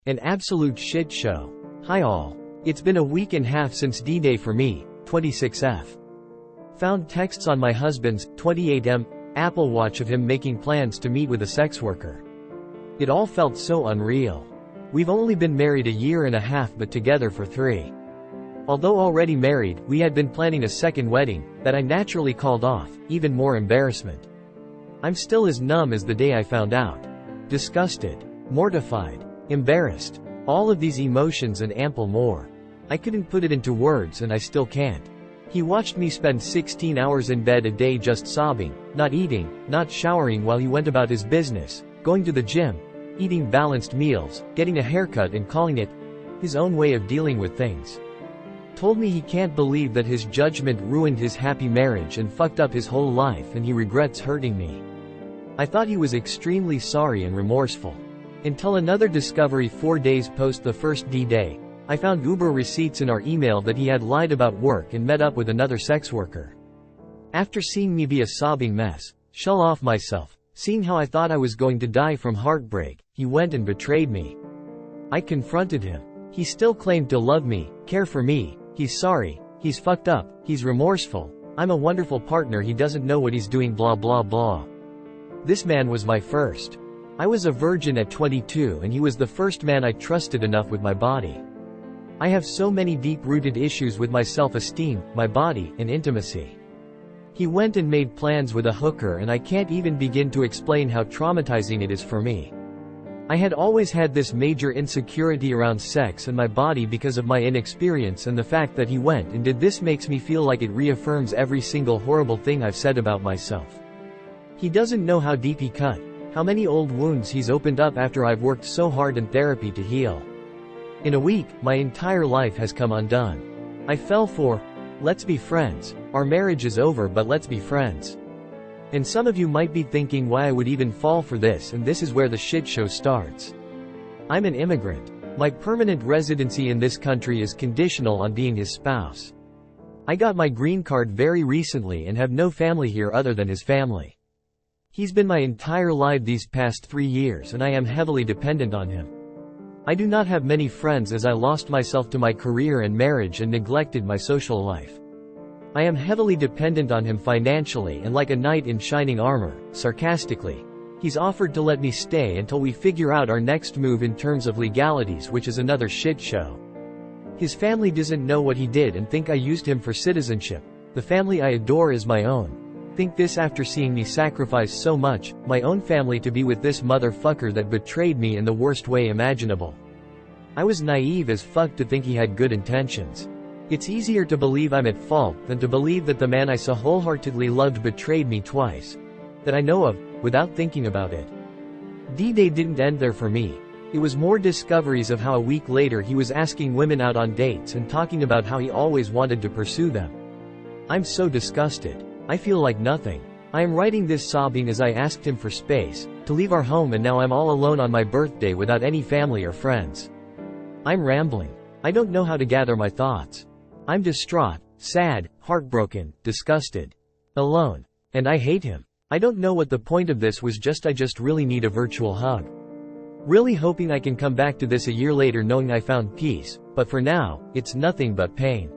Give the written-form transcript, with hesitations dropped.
An absolute shit show. Hi all. It's been a week and a half since D-Day for me, 26F. Found texts on my husband's, 28M, Apple Watch of him making plans to meet with a sex worker. It all felt so unreal. We've only been married a year and a half but together for 3. Although already married, we had been planning a second wedding, that I naturally called off, even more embarrassment. I'm still as numb as the day I found out. Disgusted. Mortified. Embarrassed. All of these emotions and ample more. I couldn't put it into words and I still can't. He watched me spend 16 hours in bed a day just sobbing, not eating, not showering while he went about his business, going to the gym, eating balanced meals, getting a haircut and calling it his own way of dealing with things. Told me he can't believe that his judgment ruined his happy marriage and fucked up his whole life and he regrets hurting me. I thought he was extremely sorry and remorseful. Until another discovery 4 days post the first D-Day, I found Uber receipts in our email that he had lied about work and met up with another sex worker. After seeing me be a sobbing mess, shell off myself, seeing how I thought I was going to die from heartbreak, he went and betrayed me. I confronted him. He still claimed to love me, care for me, he's sorry, he's fucked up, he's remorseful, I'm a wonderful partner, he doesn't know what he's doing, blah blah blah. This man was my first. I was a virgin at 22 and he was the first man I trusted enough with my body. I have so many deep-rooted issues with my self-esteem, my body, and intimacy. He went and made plans with a hooker and I can't even begin to explain how traumatizing it is for me. I had always had this major insecurity around sex and my body because of my inexperience, and the fact that he went and did this makes me feel like it reaffirms every single horrible thing I've said about myself. He doesn't know how deep he cut. How many old wounds he's opened up after I've worked so hard in therapy to heal. In a week, my entire life has come undone. I fell for, let's be friends. Our marriage is over but let's be friends. And some of you might be thinking why I would even fall for this, and this is where the shit show starts. I'm an immigrant. My permanent residency in this country is conditional on being his spouse. I got my green card very recently and have no family here other than his family. He's been my entire life these past 3 years and I am heavily dependent on him. I do not have many friends as I lost myself to my career and marriage and neglected my social life. I am heavily dependent on him financially and like a knight in shining armor, sarcastically. He's offered to let me stay until we figure out our next move in terms of legalities, which is another shit show. His family doesn't know what he did and think I used him for citizenship. The family I adore is my own. Think this after seeing me sacrifice so much, my own family, to be with this motherfucker that betrayed me in the worst way imaginable. I was naive as fuck to think he had good intentions. It's easier to believe I'm at fault than to believe that the man I so wholeheartedly loved betrayed me twice. That I know of, without thinking about it. D-Day didn't end there for me. It was more discoveries of how a week later he was asking women out on dates and talking about how he always wanted to pursue them. I'm so disgusted. I feel like nothing. I am writing this sobbing as I asked him for space, to leave our home, and now I'm all alone on my birthday without any family or friends. I'm rambling. I don't know how to gather my thoughts. I'm distraught, sad, heartbroken, disgusted. Alone. And I hate him. I don't know what the point of this was, I just really need a virtual hug. Really hoping I can come back to this a year later knowing I found peace, but for now, it's nothing but pain.